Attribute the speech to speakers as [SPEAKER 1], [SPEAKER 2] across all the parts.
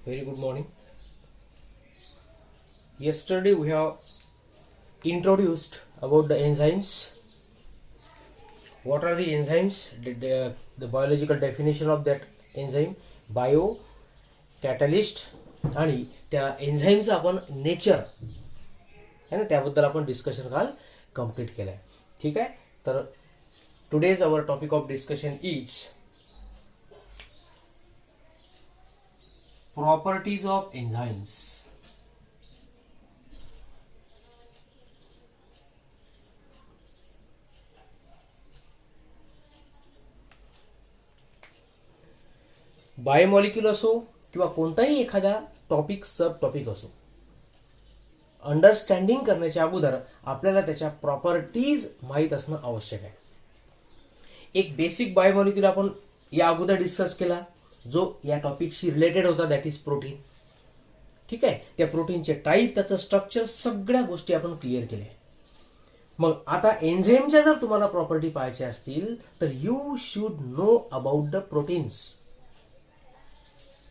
[SPEAKER 1] Very good morning. Yesterday we have introduced about the enzymes. What are the enzymes? The biological definition of that enzyme, bio, catalyst आणि त्या एन्झाईमचं आपण nature आहे ना त्याबद्दल आपण discussion काल कंप्लीट केलं आहे. ठीक आहे. तर today's our topic of discussion is properties of enzymes. Biomolecule असो किंवा कोणताही एखादा टॉपिक सब टॉपिक असो, अंडरस्टँडिंग करण्याच्या अगोदर आपल्याला त्याच्या प्रॉपर्टीज माहीत असणं आवश्यक आहे. एक बेसिक बायोमॉलिक्यूल आपण या अगोदर डिस्कस केला जो या टॉपिकशी रिलेटेड होता, दॅट इज प्रोटीन. ठीक आहे. त्या प्रोटीनचे टाईप, त्याचं स्ट्रक्चर, सगळ्या गोष्टी आपण क्लिअर केल्या. मग आता एन्झाईमच्या जर तुम्हाला प्रॉपर्टी पाहायच्या असतील तर you should know about the proteins.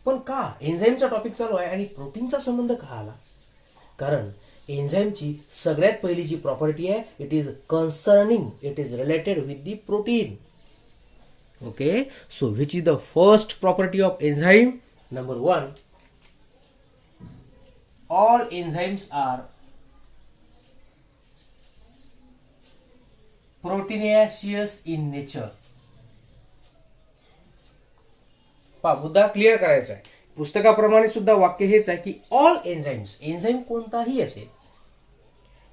[SPEAKER 1] पण का एन्झाईमचा टॉपिक चालू आहे आणि प्रोटीनचा संबंध का आला? कारण एन्झाईमची सगळ्यात पहिली जी प्रॉपर्टी आहे, it is concerning, it is related with the protein. Okay. So which is the first property of enzyme? Number 1, all enzymes are proteinaceous in nature. मुद्दा क्लिअर करायचा आहे. पुस्तकाप्रमाणे सुद्धा वाक्य हेच आहे की ऑल एन्झाईम्स, एन्झाईम कोणताही असेल.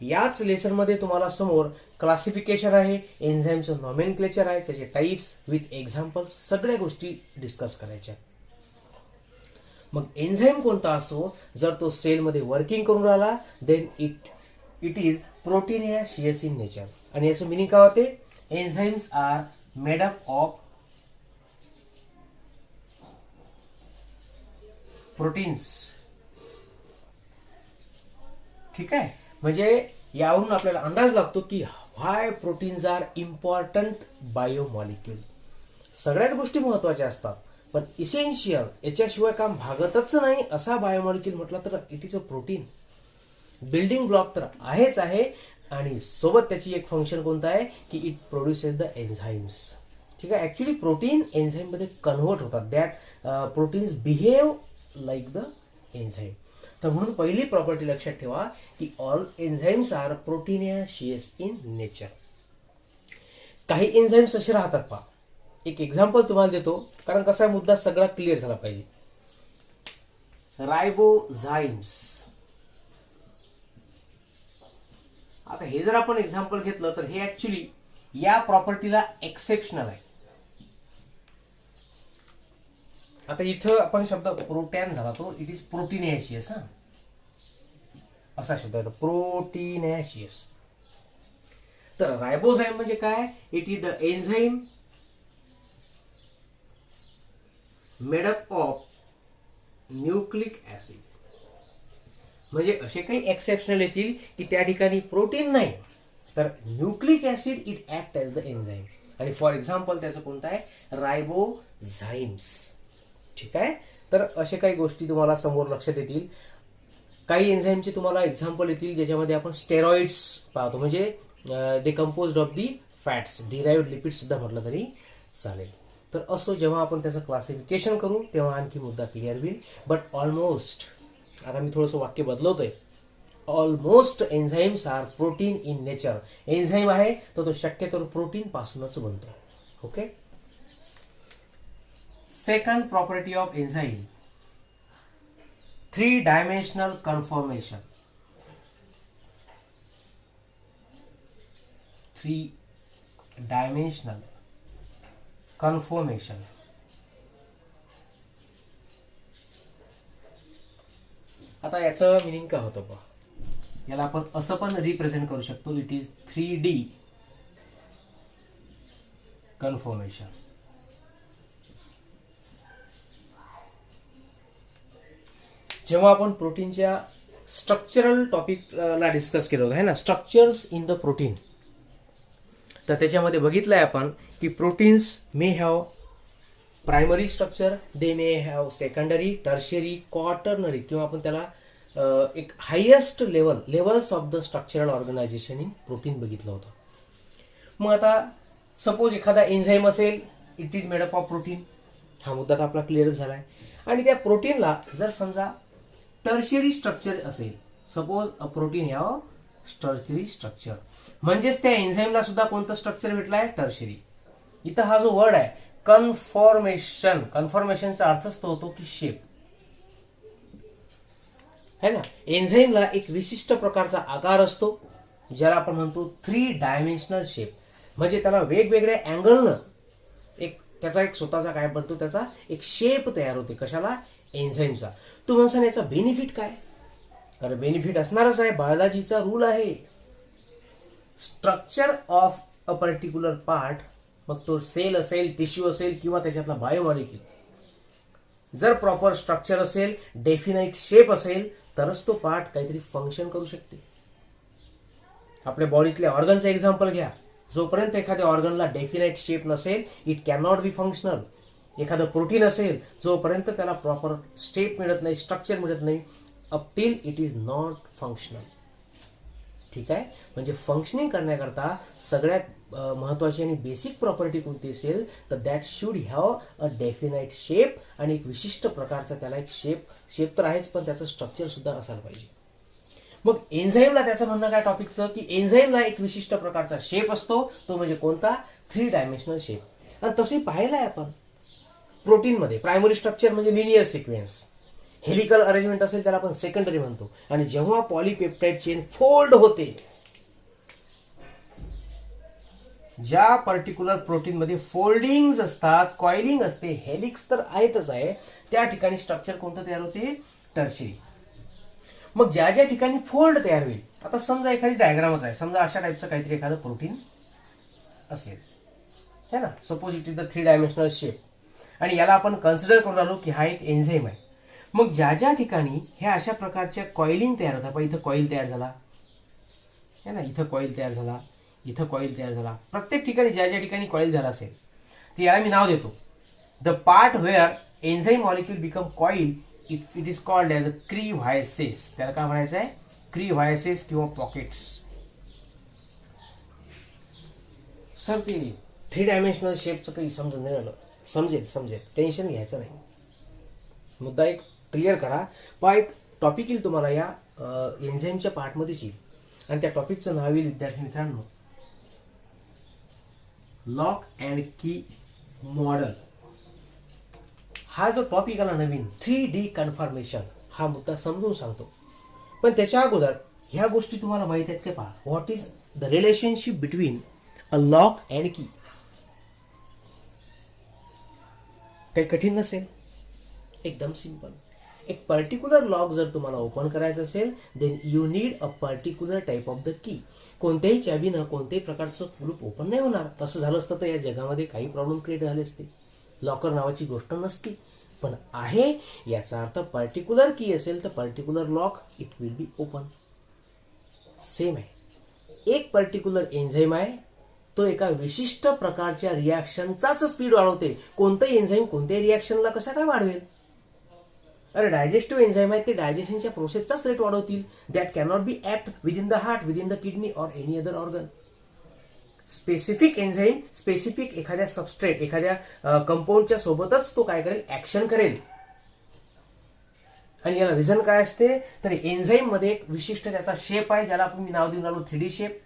[SPEAKER 1] याच लेसन मध्ये तुम्हाला समोर क्लासिफिकेशन आहे, एन्झाईमचं नॉमेनक्लेचर आहे, त्याचे टाइप्स विथ एक्झाम्पल, सगळ्या गोष्टी डिस्कस करायच्या. मग एन्झाईम कोणता असो, जर तो सेलमध्ये वर्किंग करून राहिला then it is proteinaceous in nature. आणि याचं मिनिंग काय होते? Enzymes are made up of proteins. ठीक आहे. म्हणजे यावरून आपल्याला अंदाज लागतो की why proteins are important biomolecule. सगळ्याच गोष्टी महत्वाच्या असतात, पण इसेन्शियल, याच्याशिवाय काम भागतच नाही असा बायोमॉलिक्यूल म्हटलं तर it is a protein. Building block तर आहेच आहे, आणि सोबत त्याची एक फंक्शन कोणतं आहे की इट प्रोड्युसेस द एन्झाईम्स. ठीक आहे. ऍक्च्युली प्रोटीन एन्झाईम मध्ये कन्व्हर्ट होतात. That proteins behave like the enzyme. तर म्हणून पहिली प्रॉपर्टी लक्षात ठेवा की all enzymes are proteinaceous in nature. काही एन्झाईम्स असे राहतात पहा. एक एक्झाम्पल तुम्हाला देतो, कारण कसा मुद्दा सगळा क्लिअर झाला पाहिजे. रायबोझाईम्स. आता हे जर आपण एक्झाम्पल घेतलं तर हे ऍक्च्युली या प्रॉपर्टीला एक्सेप्शनल आहे. आता इथं आपण शब्द प्रोटॅन झाला, तो इट इज प्रोटीनेशियस. असा शब्द आहे प्रोटीनेशियस. तर रायबोझाईम म्हणजे काय? It is the enzyme made up of nucleic acid. म्हणजे असे काही एक्सेप्शनल येतील की त्या ठिकाणी प्रोटीन नाही तर nucleic acid it act as the enzyme. आणि फॉर एक्झाम्पल त्याचं कोणतं आहे? रायबोझाईम्स. ठीक आहे. तर असे काही गोष्टी तुम्हाला समोर लक्षात येतील. काही एन्झाईमचे तुम्हाला एक्झाम्पल येतील ज्याच्यामध्ये आपण स्टेरॉइड्स पाहतो, म्हणजे they composed of the fats, derived lipid सुद्धा म्हटलं तरी चालेल. तर असो, जेव्हा आपण त्याचं क्लासिफिकेशन करू तेव्हा आणखी मुद्दा क्लिअर होईल. बट ऑलमोस्ट, आता मी थोडंसं वाक्य बदलवतोय, almost enzymes are protein in nature. Enzyme आहे तर तो शक्यतो प्रोटीन पासूनच बनतो. Okay. Second property of enzyme, 3-dimensional conformation. 3-dimensional conformation. आता याचं मिनिंग काय होतं पहा. याला आपण असं पण रिप्रेझेंट करू शकतो, इट इज 3D कन्फॉर्मेशन. जेव्हा आपण प्रोटीनच्या स्ट्रक्चरल टॉपिकला डिस्कस केलं होतं आहे ना, स्ट्रक्चर्स इन द प्रोटीन, तर त्याच्यामध्ये बघितलंय आपण की proteins may have primary structure, they may have secondary, tertiary, quaternary, किंवा आपण त्याला एक highest levels of the structural organisation in protein बघितलं होतं. मग आता सपोज एखादा एन्झाईम असेल, it is made up of protein. हा मुद्दा तर आपला क्लिअर झालाय. आणि त्या प्रोटीनला जर समजा टर्शियरी स्ट्रक्चर असेल, suppose a protein have tertiary structure, म्हणजेच त्या एन्झाईमला सुद्धा कोणतं स्ट्रक्चर भेटलाय? टर्शियरी. इथं हा जो वर्ड आहे कन्फॉर्मेशन, कन्फॉर्मेशनचा अर्थच तो होतो की शेप, है ना. एन्झाईमला एक विशिष्ट प्रकारचा आकार असतो, ज्याला आपण म्हणतो 3 डायमेन्शनल शेप. म्हणजे त्याला वेगवेगळ्या अँगलनं त्याचा एक स्वतःचा काय बनतो, त्याचा एक शेप तयार होते. कशाला? एन्झाईमचा. तू म्हणसान याचा बेनिफिट काय? अरे बेनिफिट असणारच आहे, बायोलॉजीचा रूल आहे. Structure of a particular part, मग तो सेल असेल, टिश्यू असेल, किंवा त्याच्यातला बायोमॉलिक्यूल, जर प्रॉपर स्ट्रक्चर असेल, डेफिनाइट शेप असेल, तरच तो पार्ट काहीतरी फंक्शन करू शकते. आपल्या बॉडीतल्या ऑर्गनचं एक्झाम्पल घ्या. जोपर्यंत एखाद्या ऑर्गनला डेफिनाइट शेप नसेल, it can not be functional. एखादं प्रोटीन असेल, जोपर्यंत त्याला प्रॉपर शेप मिळत नाही, स्ट्रक्चर मिळत नाही, up till it is not functional. ठीक आहे. म्हणजे फंक्शनिंग करण्याकरता सगळ्यात महत्वाची आणि बेसिक प्रॉपर्टी कोणती असेल, तर that should have a definite shape. आणि एक विशिष्ट प्रकारचा त्याला एक शेप तर आहेच, पण त्याचं स्ट्रक्चर सुद्धा असायला पाहिजे. मग एन्झाईमला त्याचं म्हणणं काय टॉपिकचं, की एन्झाईमला एक विशिष्ट प्रकारचा शेप असतो, तो म्हणजे कोणता? 3 डायमेन्शनल शेप. आणि तसे पाहिलंय आपण प्रोटीनमध्ये. प्रायमरी स्ट्रक्चर म्हणजे लिनियर सिक्वेन्स, हेलिकल अरेंजमेंट असेल त्याला आपण सेकंडरी म्हणतो. आणि जेव्हा पॉलीपेप्टाइड चेन फोल्ड होते, ज्या पर्टिक्युलर प्रोटीनमध्ये फोल्डिंग्स असतात, कॉइलिंग असते, हेलिक्स तर आहेतच आहे, त्या ठिकाणी स्ट्रक्चर कोणतं तयार होते? टर्शियरी. मग ज्या ज्या ठिकाणी फोल्ड तयार होईल, आता समजा एखादी डायग्रामच आहे, समजा अशा टाईपचं काहीतरी एखादं प्रोटीन असेल, है ना. Suppose it is the 3 dimensional shape, आणि याला आपण कन्सिडर करून आलो की हा एक एन्झाईम आहे. मग ज्या ज्या ठिकाणी ह्या अशा प्रकारच्या कॉइलिंग तयार होतात, इथं कॉइल तयार झाला, है ना, इथं कॉइल तयार झाला, इथं कॉइल तयार झाला, प्रत्येक ठिकाणी ज्या ज्या ठिकाणी कॉइल झाला असेल, तर याला मी नाव देतो the part where enzyme molecule become coil, it is called as a crevices. त्याला काय म्हणायचं आहे? क्रिव्हायसेस किंवा पॉकेट्स. सर ते 3 डायमेन्शनल शेपचं काही समजून नाही आलं. समजेल, टेन्शन घ्यायचं नाही. मुद्दा एक क्लिअर करा. पहा, एक टॉपिक येईल तुम्हाला या एन्झाईमच्या पार्टमध्येच येईल, आणि त्या टॉपिकचं नाव येईल, विद्यार्थी मित्रांनो, लॉक अँड की मॉडेल. हा जो टॉपिक आला नवीन, 3D कन्फर्मेशन, हा मुद्दा समजून सांगतो. पण त्याच्या अगोदर ह्या गोष्टी तुम्हाला माहित आहेत का? पहा, what is the relationship between a lock and की. काही कठीण नसेल, एकदम सिंपल. एक पर्टिक्युलर लॉक जर तुम्हाला ओपन करायचं असेल, then you need a particular type of the key. कोणत्याही चावीनं कोणत्याही प्रकारचं कुलूप ओपन नाही होणार. तसं झालं असतं तर या जगामध्ये काही प्रॉब्लेम क्रिएट झाले असते. लॉकर नावाची गोष्ट नसती, पण आहे. याचा अर्थ पर्टिक्युलर की असेल तर particular lock it will be open. Same आहे. एक पर्टिक्युलर एन्झाईम आहे, तो एका विशिष्ट प्रकारच्या रिॲक्शनचाच स्पीड वाढवते. कोणतंही एन्झाईम कोणत्याही रिॲक्शनला कशा काय वाढवेल? अरे डायजेस्टिव्ह एन्झाईम आहेत, ते डायजेशनच्या प्रोसेसचाच रेट वाढवतील. That cannot be act within the heart, within the kidney or any other organ. Specific enzyme specific एखाद्या सबस्ट्रेट, एखाद्या कंपाऊंडच्या सोबतच तो काय करेल? ऍक्शन करेल. आणि याला रिझन काय असते? तर एन्झाईम मध्ये एक विशिष्ट त्याचा शेप आहे, ज्याला आपण नाव देऊन आलो 3D शेप.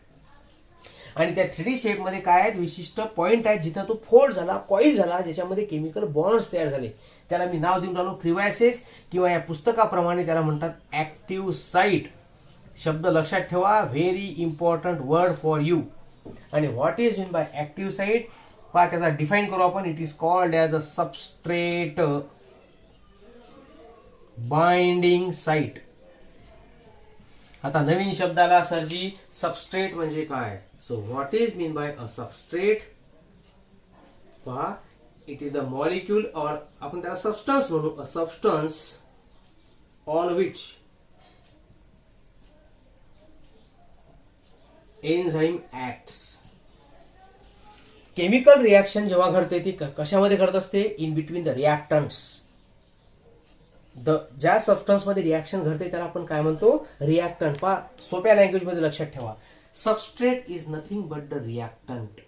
[SPEAKER 1] आणि त्या 3D शेप मध्ये काय आहेत? विशिष्ट पॉइंट आहेत, जिथं तो फोल्ड झाला, कॉईल झाला, ज्याच्यामध्ये केमिकल बॉन्ड्स तयार झाले. त्याला मी नाव देऊन आलो क्रिव्हायसेस, किंवा या पुस्तकाप्रमाणे त्याला म्हणतात ऍक्टिव्ह साईट. शब्द लक्षात ठेवा, very important word for you. आणि what is mean by active site? पहा, त्याचा डिफाईन करू आपण. It is called as a substrate binding site. आता नवीन शब्दाला सरजी, सबस्ट्रेट म्हणजे काय? So what is mean by a substrate? पहा, इट इज द मॉलिक्यूल, और आपण त्याला सबस्टन्स म्हणू. A substance on which enzyme acts. Chemical reaction जेव्हा घडते ती कशामध्ये घडत असते? In between the रिॲक्टंट्स. ज्या सबस्टन्समध्ये रिॲक्शन घडते त्याला आपण काय म्हणतो? रिॲक्टंट. पहा, सोप्या लँग्वेजमध्ये लक्षात ठेवा, substrate is nothing but the reactant.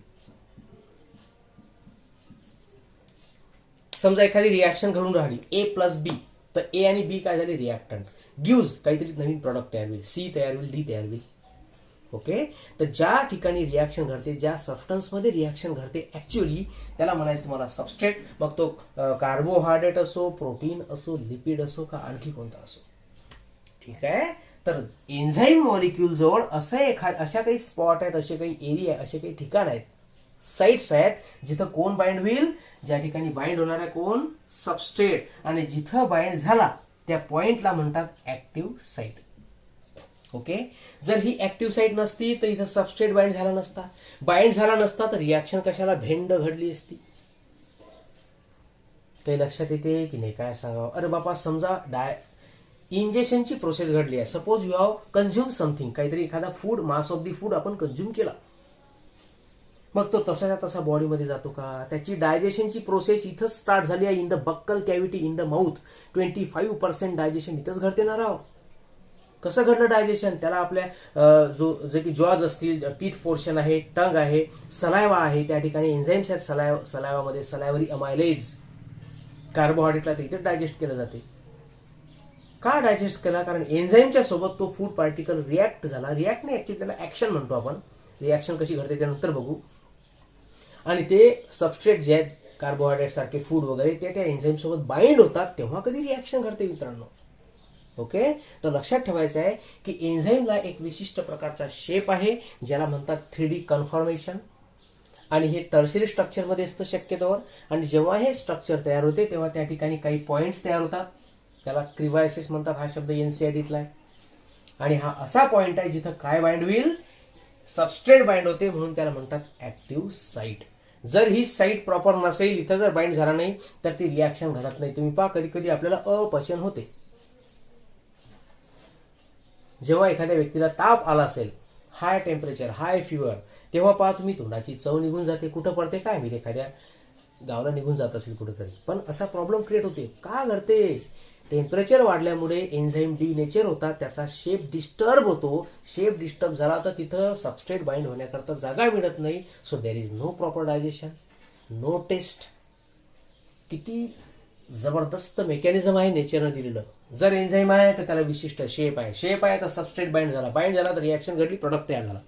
[SPEAKER 1] समजा एखादी रिॲक्शन घडून राहिली ए प्लस बी, तर ए आणि बी काय झाले? रिॲक्टंट. गिव्ज काहीतरी नवीन प्रॉडक्ट तयार होईल, सी तयार होईल, डी तयार होईल. ओके, तर ज्या ठिकाणी रिॲक्शन घडते, ज्या सबस्टन्समध्ये रिॲक्शन घडते, ऍक्च्युअली त्याला म्हणायचं तुम्हाला सबस्ट्रेट. मग तो कार्बोहायड्रेट असो, प्रोटीन असो, लिपिड असो, का आणखी कोणता असो. ठीक आहे. तर एन्झाईम मॉलिक्यूल जवळ अशा काही स्पॉट आहेत, असे काही एरिया, असे काही ठिकाण आहेत, साइट्स आहेत, जिथं कोण बाइंड होईल? ज्या ठिकाणी बाइंड होणार आहे कोण? सबस्ट्रेट. आणि जिथं बाइंड झाला त्या पॉइंटला म्हणतात ऍक्टिव्ह साईट. ओके, जर ही ऍक्टिव्ह साईट नसती तर इथं सबस्ट्रेट बाइंड झाला नसता. बाइंड झाला नसता तर रिॲक्शन कशाला भेंड घडली असती. काही लक्षात येते की नाही? काय सांगावं? अरे बापा, समजा इंजेक्शनची प्रोसेस घडली आहे. Suppose you have consume something, काहीतरी एखादा food, mass of the food आपण कन्झ्युम केला. मग तो तसाच्या तसा बॉडीमध्ये जातो का? त्याची डायजेशनची प्रोसेस इथंच स्टार्ट झाली आहे, in the buccal cavity, in the mouth. 25% digestion इथंच घडते ना राव. कसं घडलं डायजेशन? त्याला आपल्या जे की जॉज असतील, टीथ पोर्शन आहे, टंग आहे, सलायवा आहे, त्या ठिकाणी एन्झाईम्स आहेत सलायवामध्ये, सलायवरी अमायलेज. कार्बोहायड्रेटला तर इथेच डायजेस्ट केलं जाते. का डायजेस्ट केला? कारण एन्झाईमच्या सोबत तो फूड पार्टिकल रिॲक्ट झाला. रिॲक्ट नाही, ऍक्च्युअली त्याला ऍक्शन म्हणतो आपण. रिॲक्शन कशी घडते त्यानंतर बघू. आणि ते सबस्ट्रेट जे आहेत, कार्बोहायड्रेट सारखे फूड वगैरे, ते त्या एन्झाईम सोबत बाइंड होतात, तेव्हा कधी रिॲक्शन घडते मित्रांनो. ओके, तर लक्षात ठेवायचं आहे की एन्झाईमला एक विशिष्ट प्रकारचा शेप आहे, ज्याला म्हणतात 3D कन्फॉर्मेशन. आणि हे टर्शरी स्ट्रक्चरमध्ये असतं शक्यतोवर. आणि जेव्हा हे स्ट्रक्चर तयार होते तेव्हा त्या ठिकाणी काही पॉइंट्स तयार होतात, त्याला क्रिवायसिस म्हणतात. हा शब्द एनसीईआरटीतला आहे. आणि हा असा पॉइंट आहे जिथं काय बाइंड होईल? सबस्ट्रेट बाइंड होते, म्हणून त्याला म्हणतात ऍक्टिव्ह साईट. जर ही साईट प्रॉपर नसेल, इथं जर बाइंड झाला नाही तर ती रिॲक्शन घडत नाही. तुम्ही पहा, कधी कधी आपल्याला अपचन होते. जेव्हा एखाद्या व्यक्तीला ताप आला असेल, हाय टेम्परेचर, हाय फिवर, तेव्हा पहा तुम्ही तोंडाची चव निघून जाते. कुठं पडते काय मी, एखाद्या गावाला निघून जात असेल कुठेतरी. पण असा प्रॉब्लेम क्रिएट होते. का घडते? टेम्परेचर वाढल्यामुळे एन्झाईम डिनेचर होतात, त्याचा शेप डिस्टर्ब होतो. शेप डिस्टर्ब झाला तर तिथं सबस्ट्रेट बाइंड होण्याकरता जागा मिळत नाही. So there is no proper digestion, no taste. किती जबरदस्त मेकॅनिझम आहे नेचरनं दिलेलं. जर एन्झाईम आहे तर त्याला विशिष्ट शेप आहे, शेप आहे तर सबस्ट्रेट बाइंड झाला तर रिॲक्शन घडली, प्रोडक्ट तयार झाला.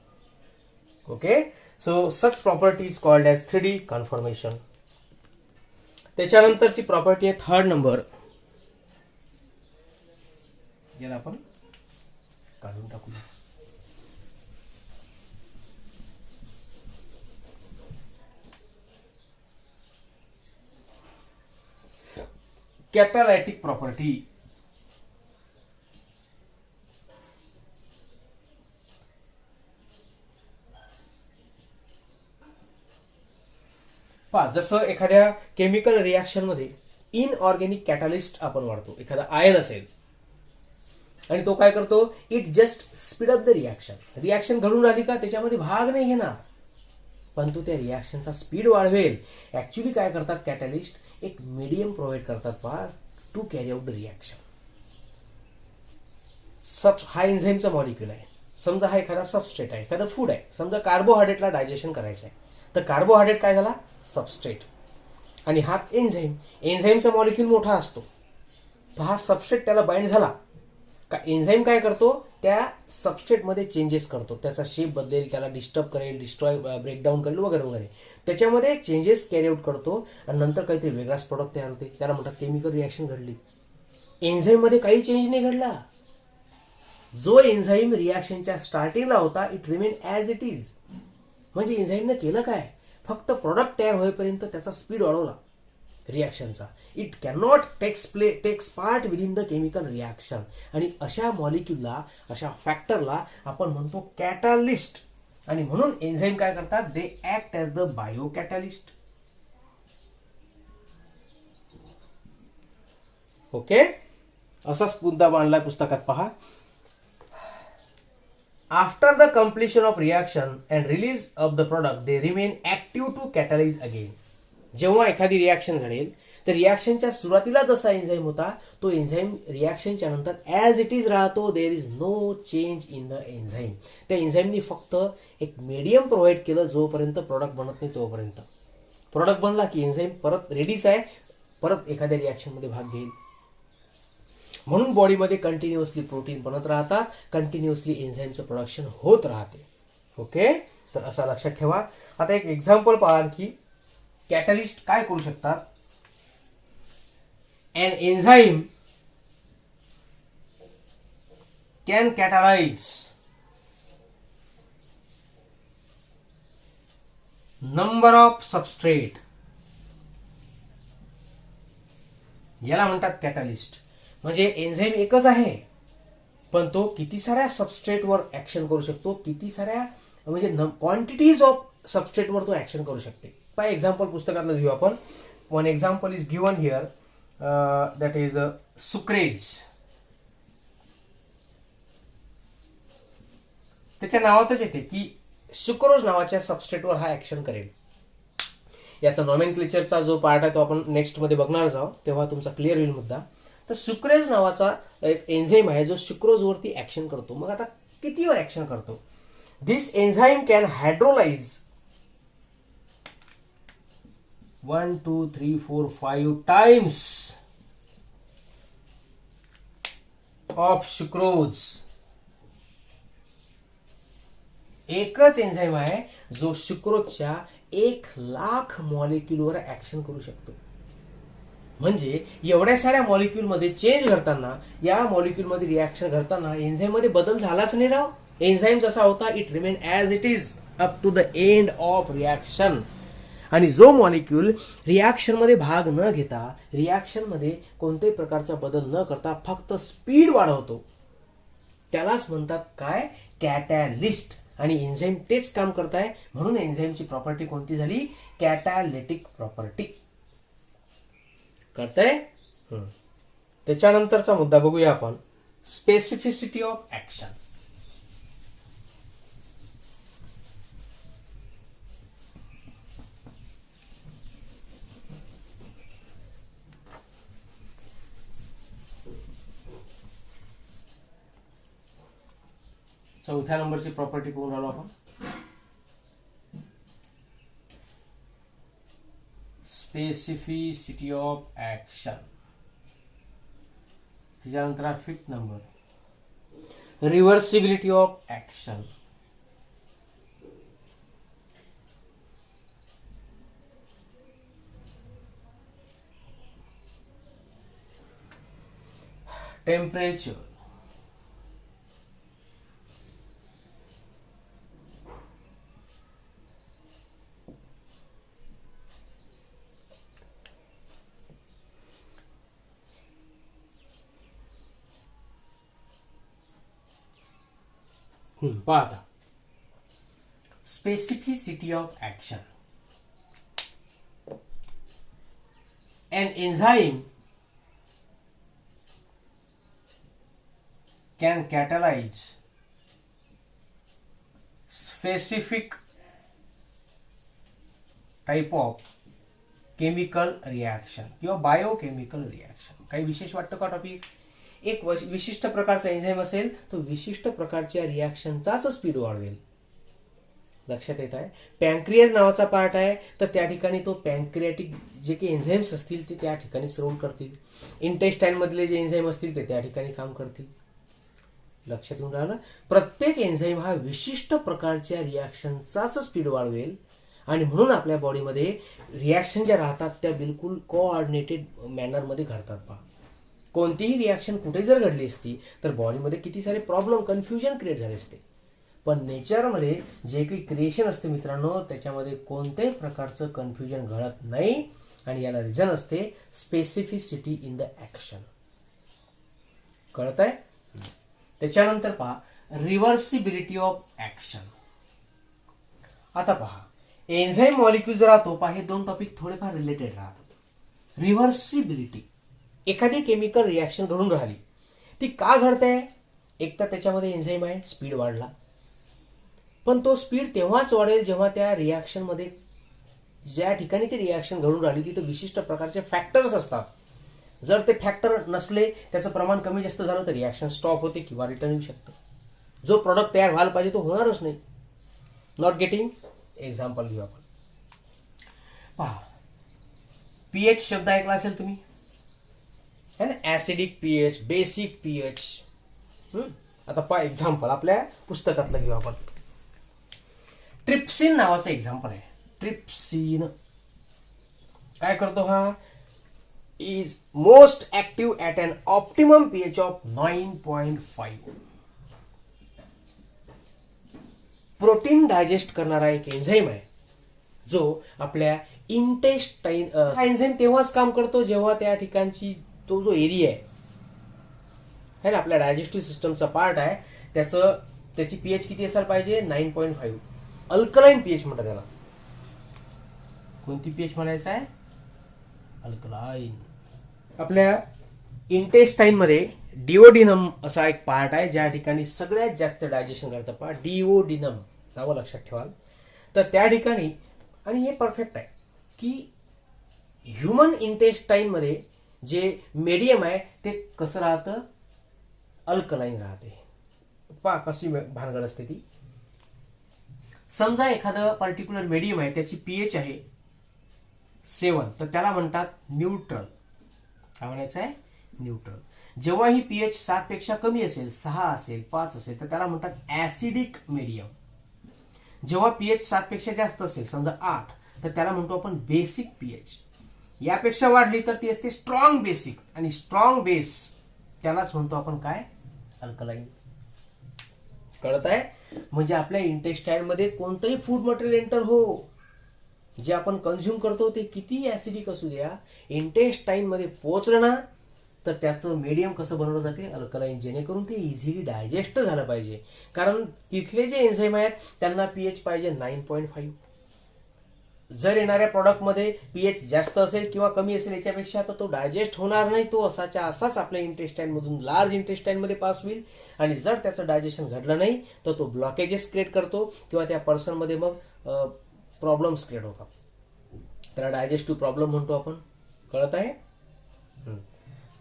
[SPEAKER 1] Okay, so such property is called as 3D conformation. त्याच्यानंतरची प्रॉपर्टी आहे 3rd नंबर, याला आपण काढून टाकू. Catalytic property. पहा, जसं एखाद्या केमिकल रिॲक्शन मध्ये इनऑर्गॅनिक कॅटालिस्ट आपण वाढतो. एखादा आयन असेल आणि तो काय करतो? It just speed up the reaction. Reaction घडून आली का त्याच्यामध्ये भाग नाही घेणार, पण तो त्या रिॲक्शनचा स्पीड वाढवेल. ऍक्च्युली काय करतात कॅटलिस्ट? एक मीडियम प्रोव्हाइड करतात पहा, to carry out the reaction. हा एन्झाईमचा मॉलिक्यूल आहे. समजा हा एखादा सबस्ट्रेट आहे, एखादा फूड आहे. समजा कार्बोहायड्रेटला डायजेशन करायचं आहे, तर कार्बोहायड्रेट काय झाला? सबस्ट्रेट. आणि हा एन्झाईमचा मॉलिक्यूल मोठा असतो, तर हा सबस्ट्रेट त्याला बाइंड झाला का एन्झाईम काय करतो? त्या सबस्ट्रेटमध्ये चेंजेस करतो. त्याचा शेप बदलेल, त्याला डिस्टर्ब करेल, डिस्ट्रॉय, ब्रेकडाऊन करेल वगैरे वगैरे. त्याच्यामध्ये चेंजेस कॅरी आउट करतो आणि नंतर काहीतरी वेगळाच प्रोडक्ट तयार होते. त्याला म्हणतात केमिकल रिॲक्शन घडली. एन्झाईममध्ये काही चेंज नाही घडला. जो एन्झाईम रिॲक्शनच्या स्टार्टिंगला होता, it remain as it is. म्हणजे एन्झाईमने केलं काय? फक्त प्रोडक्ट तयार होईपर्यंत त्याचा स्पीड वाढवला रिॲक्शनचा. It cannot takes part within the chemical reaction. आणि अशा मॉलिक्यूलला, अशा फॅक्टरला आपण म्हणतो कॅटालिस्ट. आणि म्हणून एन्झाईम काय करतात? They act as the bio catalyst. Okay, असाच मुद्दा मांडलाय पुस्तकात पहा. After the completion of reaction and release of the product, they remain active active to catalyse again. जेव्हा एखादी रिॲक्शन घडेल तर रिॲक्शनच्या सुरुवातीला जसा एन्झाईम होता तो एन्झाईम रिॲक्शनच्या नंतर ॲज इट इज राहतो. There is no change in the enzyme. त्या एन्झाईमनी फक्त एक मीडियम प्रोव्हाइड केलं जोपर्यंत प्रोडक्ट बनत नाही तोपर्यंत. प्रोडक्ट बनला की एन्झाईम परत रेडीच आहे, परत एखाद्या रिॲक्शनमध्ये भाग घेईल. म्हणून बॉडीमध्ये कंटिन्युअसली प्रोटीन बनत राहतात, कंटिन्युअसली एन्झाईमचं प्रोडक्शन होत राहते. ओके, तर असं लक्षात ठेवा. आता एक एक्झाम्पल पहा की कॅटलिस्ट काय करू शकतात. an enzyme can catalyze number of substrate. याला म्हणतात कॅटलिस्ट. म्हणजे एन्झाईम एकच आहे पण तो किती साऱ्या सबस्ट्रेटवर ऍक्शन करू शकतो, किती साऱ्या म्हणजे क्वांटिटीज ऑफ सबस्ट्रेटवर तो ऍक्शन करू शकते. बाय एक्झाम्पल पुस्तकातलं घेऊ आपण. One example is given here, that is sucrase. त्याच्या नावातच येते की सुक्रोज नावाच्या सबस्ट्रेटवर हा ऍक्शन करेल. याचा नॉमेनक्लेचरचा जो पार्ट आहे तो आपण नेक्स्ट मध्ये बघणार आहोत, तेव्हा तुमचा क्लिअर होईल मुद्दा. तर सुक्रेज नावाचा एक एन्झाईम आहे जो सुक्रोजवरती ऍक्शन करतो. मग आता कितीवर ऍक्शन करतो. This enzyme can hydrolyse 1 2 3 4 5 times of sucrose. एकच एन्झाईम आहे जो सुक्रोजच्या 1,00,000 मॉलिक्यूलवर ऍक्शन करू शकतो. म्हणजे एवढ्या साऱ्या मॉलिक्यूल मध्ये चेंज करताना, या मॉलिक्यूल मध्ये रिॲक्शन करताना एन्झाईम मध्ये बदल झालाच नाही राव. एन्झाईम जसा होता it remain as it is up to the end of reaction. आणि जो मॉलिक्यूल रिॲक्शन मध्ये भाग न घेता, रिॲक्शन मध्ये कोणत्याही प्रकारचा बदल न करता फक्त स्पीड वाढवतो त्यालाच म्हणतात काय, कॅटॅलिस्ट. आणि एन्झाईम तेच काम करत आहे. म्हणून एन्झाईमची प्रॉपर्टी कोणती झाली, कॅटॅलिटिक प्रॉपर्टी. कळतंय. त्याच्यानंतरचा मुद्दा बघूया आपण, स्पेसिफिसिटी ऑफ ऍक्शन. चौथ्या नंबरची प्रॉपर्टी पाहून राहिलो आपण, स्पेसिफिसिटी ऑफ ऍक्शन. त्याच्यानंतर 5th number, reversibility of action. Temperature. पाहता specificity of action. An enzyme can catalyse specific type of chemical reaction किंवा बायोकेमिकल रिॲक्शन. काही विशेष वाटतं का टॉपिक. एक विशिष्ट प्रकारचा एन्झाईम असेल तो विशिष्ट प्रकारच्या रिॲक्शनचाच स्पीड वाढवेल. लक्षात येत आहे. पॅन्क्रियाज नावाचा पार्ट आहे तर त्या ठिकाणी तो पॅन्क्रियाटिक जे काही एन्झाईम्स असतील ते त्या ठिकाणी सर्व करतील. इंटेस्टाईन मधले जे एन्झाईम असतील ते त्या ठिकाणी काम करतील. लक्षात येऊन राहिलं. प्रत्येक एन्झाईम हा विशिष्ट प्रकारच्या रिॲक्शनचाच स्पीड वाढवेल आणि म्हणून आपल्या बॉडीमध्ये रिॲक्शन ज्या राहतात त्या बिलकुल कोऑर्डिनेटेड मॅनरमध्ये घडतात. पहा, कोणतीही रिॲक्शन कुठे जर घडली असती तर बॉडीमध्ये किती सारे प्रॉब्लेम, कन्फ्युजन क्रिएट झाले असते. पण नेचरमध्ये जे काही क्रिएशन असते मित्रांनो त्याच्यामध्ये कोणत्याही प्रकारचं कन्फ्युजन घडत नाही आणि याला रिझन असते स्पेसिफिसिटी इन द ऍक्शन. कळत आहे. त्याच्यानंतर पहा रिव्हर्सिबिलिटी ऑफ ऍक्शन. आता पहा एन्झाईम मॉलिक्यूल जो राहतो पहा हे दोन टॉपिक थोडेफार रिलेटेड राहतात. रिव्हर्सिबिलिटी, एखादी केमिकल रिॲक्शन घडून राहिली ती का घडते. एक तर त्याच्यामध्ये एन्झाईम आहे, स्पीड वाढला, पण तो स्पीड तेव्हाच वाढेल जेव्हा त्या रिॲक्शन मध्ये ज्या ठिकाणी ती रिॲक्शन घडून राहिली तिथे विशिष्ट प्रकारचे फॅक्टर्स असतात. जर ते फॅक्टर नसले, त्याचं प्रमाण कमी जास्त झालं तर रिॲक्शन स्टॉप होते किंवा रिटर्न येऊ शकतं. जो प्रॉडक्ट तयार व्हायला पाहिजे तो होणारच नाही. Not getting. एक्झाम्पल घेऊ आपण. पहा, पीएच शब्द ऐकला असेल तुम्ही, है ना. Acidic pH, basic pH. आता पहा एक्झाम्पल आपल्या पुस्तकातलं घेऊ आपण. ट्रिप्सिन नावाचं एक्झाम्पल आहे. ट्रिप्सिन काय करतो हा? Is most active at an optimum pH of 9.5. Protein digest करणारा एक एन्झाईम आहे जो आपल्या इंटेस्टाईन. हा एन्झाईम तेव्हाच काम करतो जेव्हा त्या ठिकाणची तो जो एरिया आहे ना, आपल्या डायजेस्टिव्ह सिस्टमचा पार्ट आहे, त्याची पीएच किती असायला पाहिजे? 9.5. अल्कलाईन पीएच म्हणतात त्याला. कोणती पीएच म्हणायचं आहे? अल्कलाईन. आपल्या इंटेस्टाईन मध्ये डिओडिनम असा एक पार्ट आहे ज्या ठिकाणी सगळ्यात जास्त डायजेशन करतं. पहा, डिओडिनम नावं लक्षात ठेवाल. तर त्या ठिकाणी, आणि हे परफेक्ट आहे की ह्युमन इंटेस्टाईन मध्ये जे मीडियम आहे ते कसं राहतं? अल्कलाईन राहते. पहा कशी भानगड असते ती. समजा एखादं पर्टिक्युलर मीडियम आहे, त्याची पीएच आहे 7, तर त्याला म्हणतात न्यूट्रल. काय म्हणायचं आहे? न्यूट्रल. जेव्हा ही पीएच 7 पेक्षा कमी असेल, 6 असेल, 5 असेल, तर त्याला म्हणतात ऍसिडिक मीडियम. जेव्हा पीएच 7 पेक्षा जास्त असेल, समजा 8, तर त्याला म्हणतो आपण बेसिक पीएच. यापेक्षा वाढली तर ती असते स्ट्रॉंग बेसिक, आणि स्ट्रॉंग बेस त्यालाच म्हणतो आपण काय? अल्कलाईन. कळत आहे? म्हणजे आपल्या इंटेस्टाईन मध्ये कोणतंही फूड मटेरियल एंटर हो, जे आपण कन्झ्युम करतो ते किती ऍसिडिक असू द्या, इंटेस्टाईन मध्ये पोहोचलं ना तर त्याचं मीडियम कसं बनवलं जाते? अल्कलाईन, जेणेकरून ते इझिली डायजेस्ट झालं पाहिजे. कारण तिथले जे एन्झाईम आहेत त्यांना पीएच पाहिजे 9.5. जर येणाऱ्या प्रॉडक्टमध्ये पीएच जास्त असेल किंवा कमी असेल याच्यापेक्षा, तर तो डायजेस्ट होणार नाही. तो असाच्या असाच आपल्या इंटेस्टाईन मधून लार्ज इंटेस्टाईन मध्ये पास होईल, आणि जर त्याचं डायजेशन घडलं नाही तर तो ब्लॉकेजेस क्रिएट करतो किंवा त्या पर्सनमध्ये मग प्रॉब्लेम्स क्रिएट होतात. त्याला डायजेस्टिव्ह प्रॉब्लेम म्हणतो आपण. कळत आहे?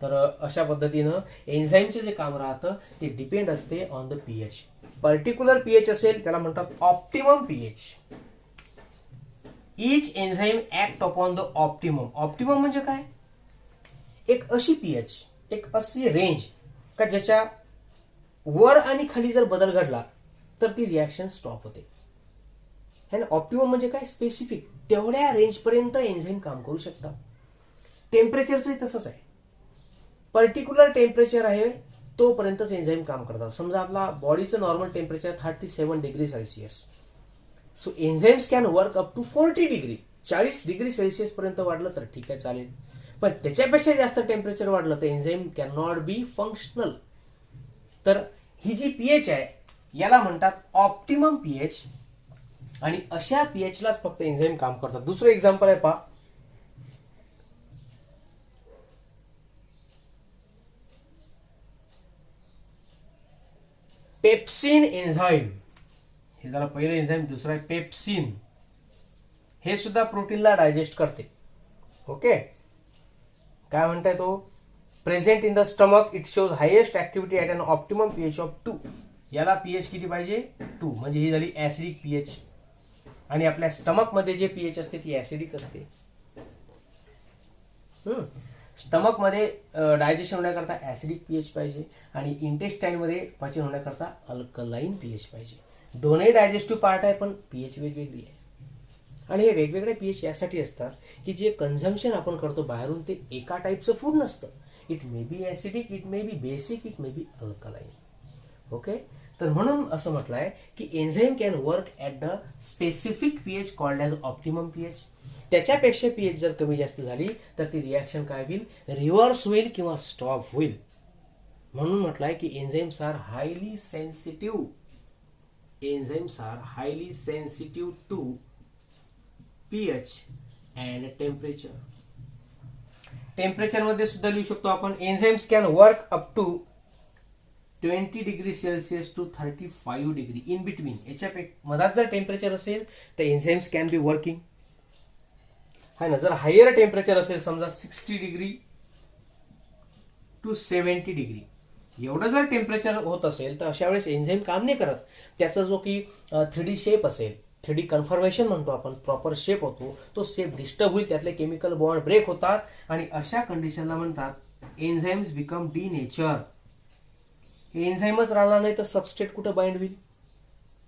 [SPEAKER 1] तर अशा पद्धतीनं एन्झाईमचं जे काम राहतं ते डिपेंड असते on the pH. Particular pH असेल त्याला म्हणतात optimum pH. Each enzyme act upon the optimum. Optimum म्हणजे काय? एक अशी पीएच, एक अशी रेंज का ज्याच्या वर आणि खाली जर बदल घडला तर ती रिॲक्शन स्टॉप होते. है ना. ऑप्टिमम म्हणजे काय? स्पेसिफिक. तेवढ्या रेंजपर्यंत एन्झाईम काम करू शकतात. टेम्परेचरचंही तसंच आहे. पर्टिक्युलर टेम्परेचर आहे तोपर्यंतच एन्झाईम काम करतात. समजा आपला बॉडीचं normal temperature 37 degree Celsius. So enzymes can work up to 40 degree. 40 degree Celsius पर्यंत वाढलं तर ठीक आहे, चालेल. पण त्याच्यापेक्षा जास्त टेम्परेचर वाढलं तर enzyme can not be functional. तर ही जी पीएच आहे याला म्हणतात ऑप्टिमम पीएच, आणि अशा पीएचलाच फक्त एन्झाईम काम करतात. दुसरं एक्झाम्पल आहे, पहा. Pepsin enzyme. हे झालं पहिलं एन्झाईम. दुसरं आहे पेप्सिन. हे सुद्धा प्रोटीनला डायजेस्ट करते. ओके. काय म्हणताय तो? Present in the stomach, it shows highest activity at an optimum pH of 2. याला पीएच किती पाहिजे? 2. म्हणजे ही झाली ऍसिडिक पीएच. आणि आपल्या स्टमक मध्ये जे पीएच असते ती ऍसिडिक असते. स्टमक मध्ये डायजेशन होण्याकरता ऍसिडिक पीएच पाहिजे, आणि इंटेस्टाईन मध्ये पचन होण्याकरता अल्कलाईन पीएच पाहिजे. दोन्ही डायजेस्टिव्ह पार्ट आहे पण पीएच वेगवेगळी आहे. आणि हे वेगवेगळे पीएच यासाठी असतात की जे कन्झम्पशन आपण करतो बाहेरून ते एका टाईपचं फूड नसतं. It may be acidic, it may be basic, it may be alkaline. Okay. तर म्हणून असं म्हटलं आहे की enzyme can work at the specific pH called as optimum pH. त्याच्यापेक्षा पीएच जर कमी जास्त झाली तर ती रिॲक्शन काय होईल? रिव्हर्स होईल किंवा स्टॉप होईल. म्हणून म्हटलं आहे की enzymes are highly sensitive. Enzymes are highly sensitive to pH and temperature. Temperature मध्ये सुद्धा लिहू शकतो आपण. Enzymes can work up to 20 degree Celsius to 35 degree in between. याच्या मधात जर टेम्परेचर असेल तर एन्झाईम्स कॅन बी वर्किंग. आहे ना, जर हायर टेम्परेचर असेल समजा 60 to 70 एवढं जर टेम्परेचर होत असेल तर अशा वेळेस एन्झाईम काम नाही करत. त्याचा जो की 3D शेप असेल, 3D कन्फर्मेशन म्हणतो आपण, प्रॉपर शेप होतो, तो शेप डिस्टर्ब होईल, त्यातले केमिकल बॉन्ड ब्रेक होतात आणि अशा कंडिशनला म्हणतात एन्झाईम्स बिकम डिनेचर. एन्झाईमच राहणार नाही तर सबस्ट्रेट कुठं बाइंड होईल.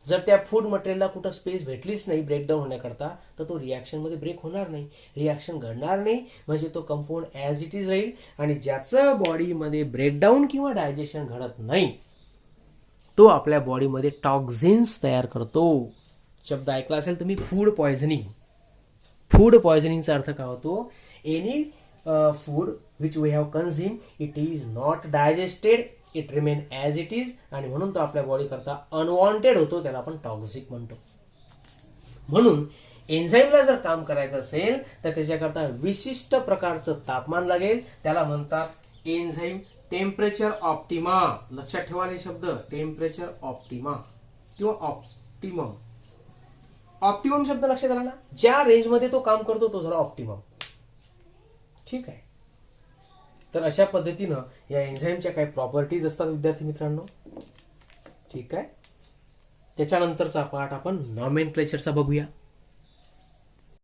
[SPEAKER 1] जर त्या फूड मटेरियलला कुठं स्पेस भेटलीच नाही ब्रेकडाऊन होण्याकरता तर तो रिॲक्शनमध्ये ब्रेक होणार नाही, रिॲक्शन घडणार नाही, म्हणजे तो कंपाऊंड ॲज इट इज राहील. आणि ज्याचं बॉडीमध्ये ब्रेकडाऊन किंवा डायजेशन घडत नाही तो आपल्या बॉडीमध्ये टॉक्झिन्स तयार करतो. शब्द ऐकला असेल तुम्ही, फूड पॉयझनिंग. फूड पॉयझनिंगचा अर्थ काय होतो? Any food which we have consume it is not digested, it remain as it is, आणि म्हणून तो आपल्या बॉडी करता अनवॉन्टेड होतो, त्याला आपण टॉक्झिक म्हणतो. म्हणून एन्झाईमला जर काम करायचं असेल तर त्याच्याकरता विशिष्ट प्रकारचं तापमान लागेल, त्याला म्हणतात एन्झाईम टेम्परेचर ऑप्टिमा. लक्षात ठेवा हे शब्द, टेम्परेचर ऑप्टिमा किंवा ऑप्टिमम. ऑप्टिमम शब्द लक्षात आला ना, ज्या रेंजमध्ये तो काम करतो तो झाला ऑप्टिमम. ठीक आहे. तर अशा पद्धतीनं या एन्झाईमच्या काही प्रॉपर्टीज असतात विद्यार्थी मित्रांनो. ठीक आहे. त्याच्यानंतरचा पार्ट आपण नॉमेनक्लेचरचा बघूया.